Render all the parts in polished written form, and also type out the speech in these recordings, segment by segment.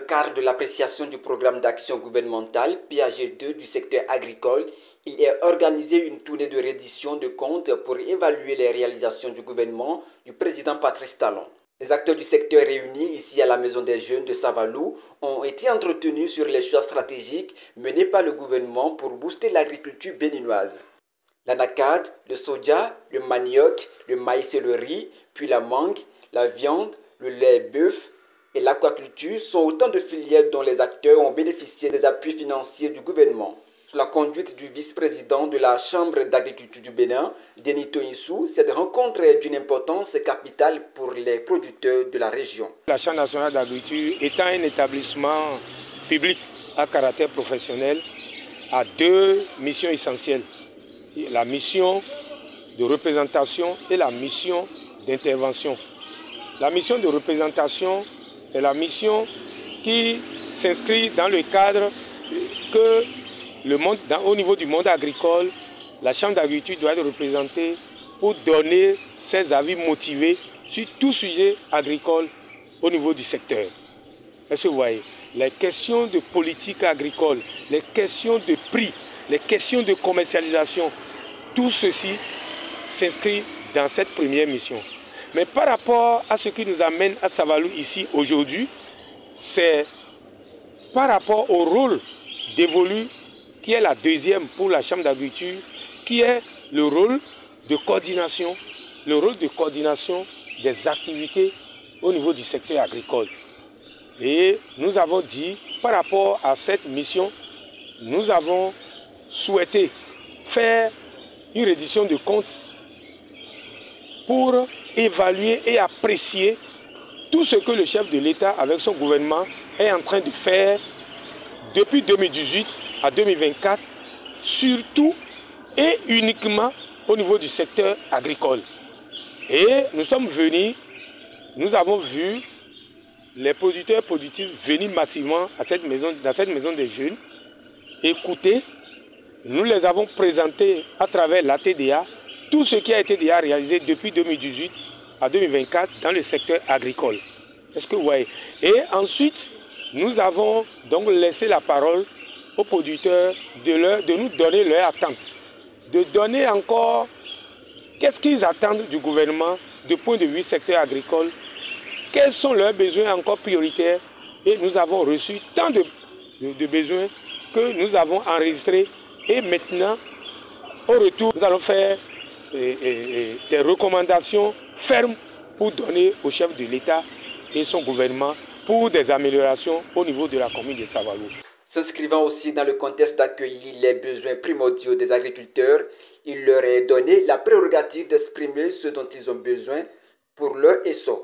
cadre de l'appréciation du programme d'action gouvernementale PAG2 du secteur agricole, il est organisé une tournée de reddition de comptes pour évaluer les réalisations du gouvernement du président Patrice Talon. Les acteurs du secteur réunis ici à la Maison des Jeunes de Savalou ont été entretenus sur les choix stratégiques menés par le gouvernement pour booster l'agriculture béninoise. L'anacade, le soja, le manioc, le maïs et le riz, puis la mangue, la viande, le lait bœuf et l'aquaculture sont autant de filières dont les acteurs ont bénéficié des appuis financiers du gouvernement. Sous la conduite du vice-président de la Chambre d'agriculture du Bénin, Denito Issou, cette rencontre est d'une importance capitale pour les producteurs de la région. La Chambre nationale d'agriculture étant un établissement public à caractère professionnel a deux missions essentielles. La mission de représentation et la mission d'intervention. La mission de représentation, c'est la mission qui s'inscrit dans le cadre que au niveau du monde agricole, la Chambre d'agriculture doit être représentée pour donner ses avis motivés sur tout sujet agricole au niveau du secteur. Est-ce que vous voyez? Les questions de politique agricole, les questions de prix, les questions de commercialisation, tout ceci s'inscrit dans cette première mission. Mais par rapport à ce qui nous amène à Savalou ici aujourd'hui, c'est par rapport au rôle dévolu qui est la deuxième pour la Chambre d'agriculture, qui est le rôle de coordination des activités au niveau du secteur agricole. Et nous avons dit, par rapport à cette mission, nous avons souhaité faire une reddition de comptes pour évaluer et apprécier tout ce que le chef de l'État, avec son gouvernement, est en train de faire depuis 2018 à 2024, surtout et uniquement au niveau du secteur agricole. Et nous sommes venus, nous avons vu les producteurs productifs venir massivement dans cette maison des jeunes, écouter. Nous les avons présentés à travers la TDA, tout ce qui a été déjà réalisé depuis 2018 à 2024 dans le secteur agricole. Est-ce que vous voyez? Et ensuite, nous avons donc laissé la parole aux producteurs de nous donner leurs attentes, de donner encore qu'est-ce qu'ils attendent du gouvernement du point de vue secteur agricole, quels sont leurs besoins encore prioritaires. Et nous avons reçu tant de besoins que nous avons enregistrés. Et maintenant, au retour, nous allons faire des recommandations fermes pour donner au chef de l'État et son gouvernement pour des améliorations au niveau de la commune de Savalou. S'inscrivant aussi dans le contexte d'accueillir les besoins primordiaux des agriculteurs, il leur est donné la prérogative d'exprimer ce dont ils ont besoin pour leur essor.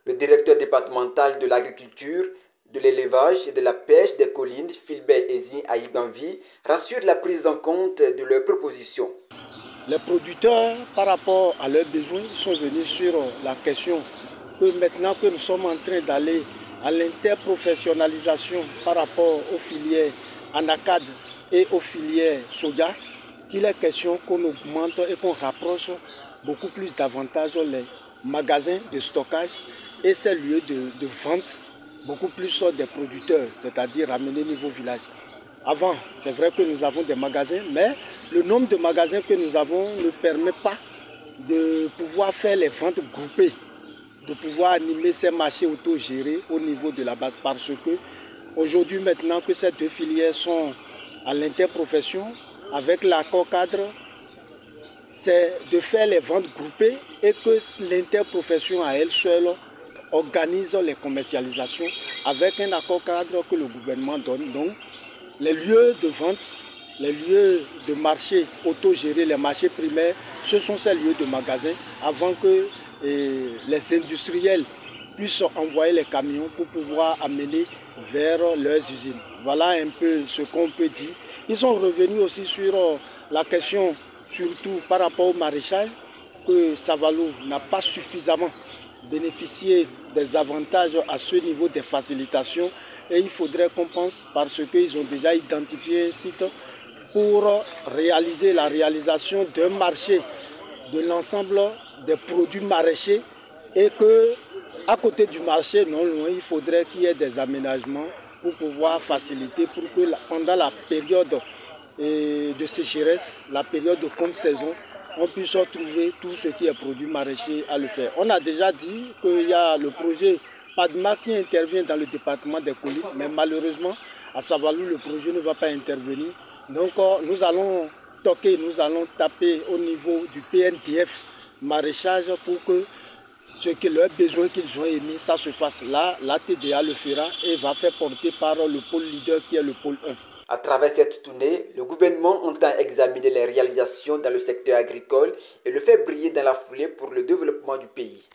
Le directeur départemental de l'agriculture, de l'élevage et de la pêche des collines, Philbert Ezi Aïbanvi, rassure la prise en compte de leurs propositions. Les producteurs, par rapport à leurs besoins, sont venus sur la question que maintenant que nous sommes en train d'aller à l'interprofessionnalisation par rapport aux filières anacade et aux filières soja, qu'il est question qu'on augmente et qu'on rapproche beaucoup plus davantage les magasins de stockage et ces lieux de vente beaucoup plus des producteurs, c'est-à-dire ramener au niveau village. Avant, c'est vrai que nous avons des magasins, mais le nombre de magasins que nous avons ne permet pas de pouvoir faire les ventes groupées, de pouvoir animer ces marchés autogérés au niveau de la base. Parce que aujourd'hui, maintenant que ces deux filières sont à l'interprofession, avec l'accord cadre, c'est de faire les ventes groupées et que l'interprofession à elle seule organise les commercialisations avec un accord cadre que le gouvernement donne. Donc, les lieux de vente, les lieux de marché autogérés, les marchés primaires, ce sont ces lieux de magasins avant que les industriels puissent envoyer les camions pour pouvoir amener vers leurs usines. Voilà un peu ce qu'on peut dire. Ils sont revenus aussi sur la question, surtout par rapport au maraîchage, que Savalou n'a pas suffisamment bénéficié des avantages à ce niveau des facilitations et il faudrait qu'on pense parce qu'ils ont déjà identifié un site pour réaliser la réalisation d'un marché de l'ensemble des produits maraîchers et que à côté du marché, non loin, il faudrait qu'il y ait des aménagements pour pouvoir faciliter, pour que pendant la période de sécheresse, la période de contre-saison, on puisse trouver tout ce qui est produit maraîcher à le faire. On a déjà dit qu'il y a le projet PADMA qui intervient dans le département des Coliques, mais malheureusement, à Savalou, le projet ne va pas intervenir. Donc nous allons taper au niveau du PNTF maraîchage pour que ce que leurs besoins qu'ils ont émis, ça se fasse. Là, la TDA le fera et va faire porter par le pôle leader qui est le pôle 1. À travers cette tournée, le gouvernement entend examiner les réalisations dans le secteur agricole et le faire briller dans la foulée pour le développement du pays.